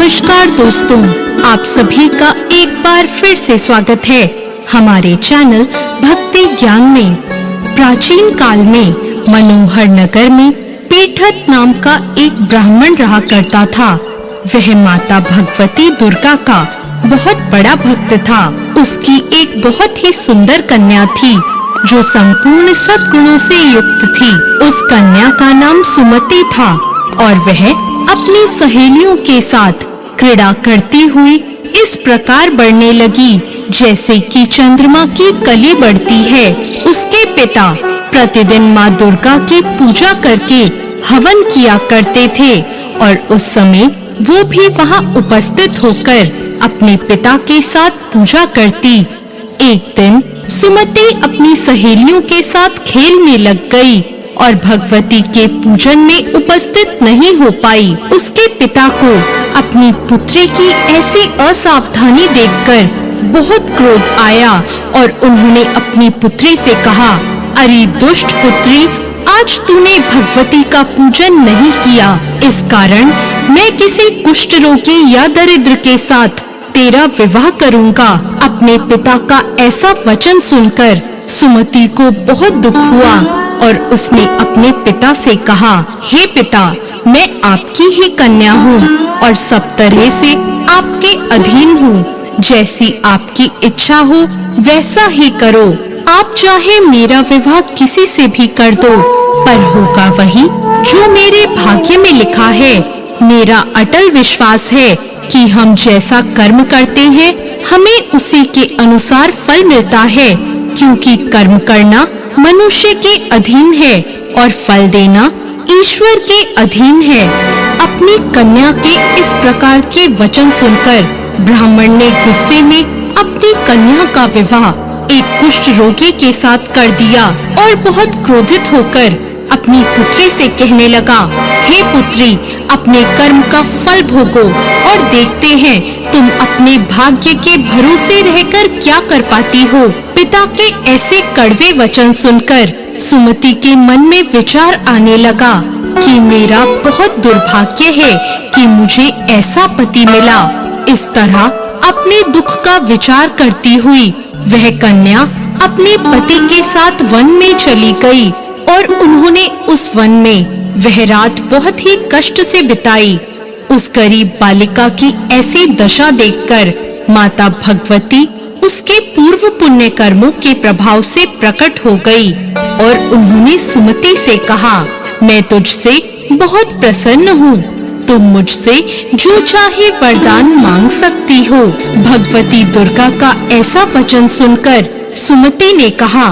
नमस्कार दोस्तों, आप सभी का एक बार फिर से स्वागत है हमारे चैनल भक्ति ज्ञान में। प्राचीन काल में मनोहर नगर में पीठत नाम का एक ब्राह्मण रहा करता था। वह माता भगवती दुर्गा का बहुत बड़ा भक्त था। उसकी एक बहुत ही सुंदर कन्या थी जो संपूर्ण सद्गुणों से युक्त थी। उस कन्या का नाम सुमति था और वह अपनी सहेलियों के साथ क्रीड़ा करती हुई इस प्रकार बढ़ने लगी जैसे कि चंद्रमा की कली बढ़ती है। उसके पिता प्रतिदिन माँ दुर्गा की पूजा करके हवन किया करते थे और उस समय वो भी वहाँ उपस्थित होकर अपने पिता के साथ पूजा करती। एक दिन सुमति अपनी सहेलियों के साथ खेलने लग गई और भगवती के पूजन में उपस्थित नहीं हो पाई। उसके पिता को अपनी पुत्री की ऐसी असावधानी देखकर बहुत क्रोध आया और उन्होंने अपनी पुत्री से कहा, अरे दुष्ट पुत्री, आज तूने भगवती का पूजन नहीं किया। इस कारण मैं किसी कुष्ठ रोगी या दरिद्र के साथ तेरा विवाह करूंगा। अपने पिता का ऐसा वचन सुनकर सुमति को बहुत दुख हुआ और उसने अपने पिता से कहा, हे पिता, मैं आपकी ही कन्या हूँ और सब तरह से आपके अधीन हूँ। जैसी आपकी इच्छा हो वैसा ही करो। आप चाहे मेरा विवाह किसी से भी कर दो, पर होगा वही जो मेरे भाग्य में लिखा है। मेरा अटल विश्वास है कि हम जैसा कर्म करते हैं हमें उसी के अनुसार फल मिलता है, क्योंकि कर्म करना मनुष्य के अधीन है और फल देना ईश्वर के अधीन है। अपनी कन्या के इस प्रकार के वचन सुनकर ब्राह्मण ने गुस्से में अपनी कन्या का विवाह एक कुष्ठ रोगी के साथ कर दिया और बहुत क्रोधित होकर अपनी पुत्री से कहने लगा, हे पुत्री, अपने कर्म का फल भोगो और देखते हैं तुम अपने भाग्य के भरोसे रहकर क्या कर पाती हो। पिता के ऐसे कड़वे वचन सुनकर सुमति के मन में विचार आने लगा कि मेरा बहुत दुर्भाग्य है कि मुझे ऐसा पति मिला। इस तरह अपने दुख का विचार करती हुई वह कन्या अपने पति के साथ वन में चली गई और उन्होंने उस वन में वह रात बहुत ही कष्ट से बिताई। उस गरीब बालिका की ऐसी दशा देखकर माता भगवती उसके पूर्व पुण्य कर्मों के प्रभाव से प्रकट हो गई और उन्होंने सुमति से कहा, मैं तुझसे बहुत प्रसन्न हूँ, तुम मुझसे जो चाहे वरदान मांग सकती हो। भगवती दुर्गा का ऐसा वचन सुनकर सुमति ने कहा,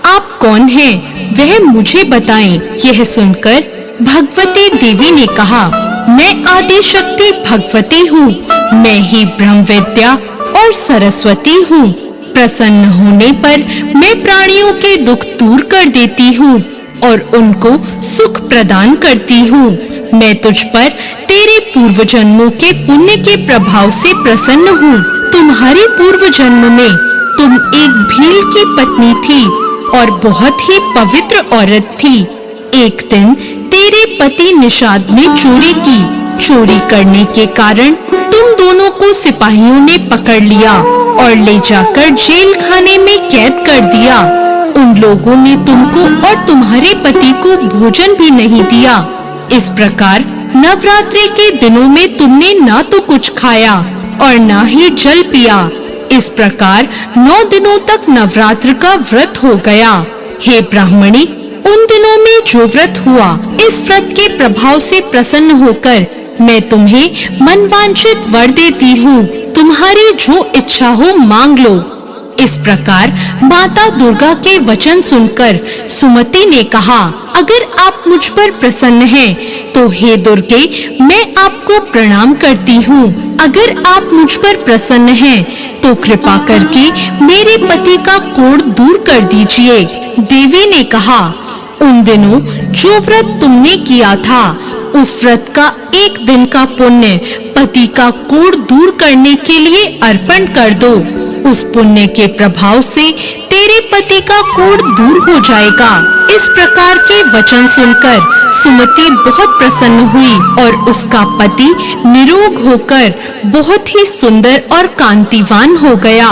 आप कौन हैं? वह मुझे बताएं। यह सुनकर भगवती देवी ने कहा, मैं आदि शक्ति भगवती हूँ, मैं ही ब्रह्म विद्या और सरस्वती हूँ। प्रसन्न होने पर मैं प्राणियों के दुख दूर कर देती हूँ और उनको सुख प्रदान करती हूँ। मैं तुझ पर तेरे पूर्व जन्मों के पुण्य के प्रभाव से प्रसन्न हूँ। तुम्हारे पूर्व जन्म में तुम एक भील की पत्नी थी और बहुत ही पवित्र औरत थी। एक दिन तेरे पति निषाद ने चोरी की। चोरी करने के कारण तुम दोनों को सिपाहियों ने पकड़ लिया और ले जाकर जेल खाने में कैद कर दिया। उन लोगों ने तुमको और तुम्हारे पति को भोजन भी नहीं दिया। इस प्रकार नवरात्रि के दिनों में तुमने ना तो कुछ खाया और ना ही जल पिया। इस प्रकार 9 दिनों तक नवरात्र का व्रत हो गया। हे ब्राह्मणी, उन दिनों में जो व्रत हुआ, इस व्रत के प्रभाव से प्रसन्न होकर मैं तुम्हें मनवांछित वर देती हूँ। तुम्हारी जो इच्छा हो मांग लो। इस प्रकार माता दुर्गा के वचन सुनकर सुमति ने कहा, अगर आप मुझ पर प्रसन्न हैं, तो हे दुर्गे, मैं आपको प्रणाम करती हूँ। अगर आप मुझ पर प्रसन्न हैं, तो कृपा करके मेरे पति का कोढ़ दूर कर दीजिए। देवी ने कहा, उन दिनों जो व्रत तुमने किया था, उस व्रत का एक दिन का पुण्य पति का कोढ़ दूर करने के लिए अर्पण कर दो। उस पुण्य के प्रभाव से तेरे पति का कोढ़ दूर हो जाएगा। इस प्रकार के वचन सुनकर सुमति बहुत प्रसन्न हुई और उसका पति निरोग होकर बहुत ही सुंदर और कांतिवान हो गया।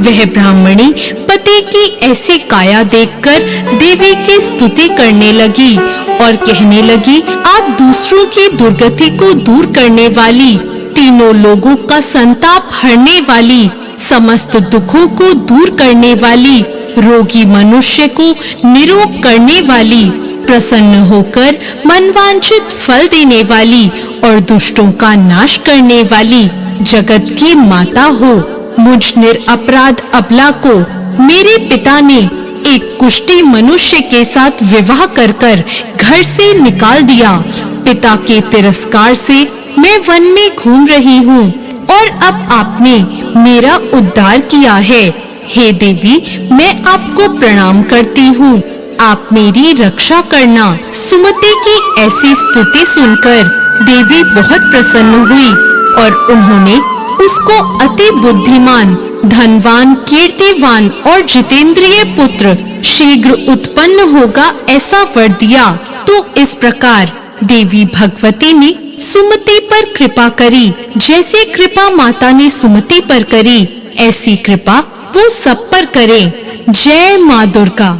वह ब्राह्मणी पति की ऐसी काया देखकर देवी की स्तुति करने लगी और कहने लगी, आप दूसरों की दुर्गति को दूर करने वाली, तीनों लोगों का संताप हरने वाली, समस्त दुखों को दूर करने वाली, रोगी मनुष्य को निरोग करने वाली, प्रसन्न होकर मनवांछित फल देने वाली और दुष्टों का नाश करने वाली जगत की माता हो। मुझ निरपराध अबला को मेरे पिता ने एक कुष्ठी मनुष्य के साथ विवाह कर घर से निकाल दिया। पिता के तिरस्कार से मैं वन में घूम रही हूँ और अब आपने मेरा उद्धार किया है। हे देवी, मैं आपको प्रणाम करती हूँ, आप मेरी रक्षा करना। सुमति की ऐसी स्तुति सुनकर देवी बहुत प्रसन्न हुई और उन्होंने उसको अति बुद्धिमान, धनवान, कीर्तिवान और जितेंद्रिय पुत्र शीघ्र उत्पन्न होगा ऐसा वर दिया। तो इस प्रकार देवी भगवती ने सुमति पर कृपा करी। जैसे कृपा माता ने सुमति पर करी, ऐसी कृपा वो सब पर करे। जय माँ दुर्गा।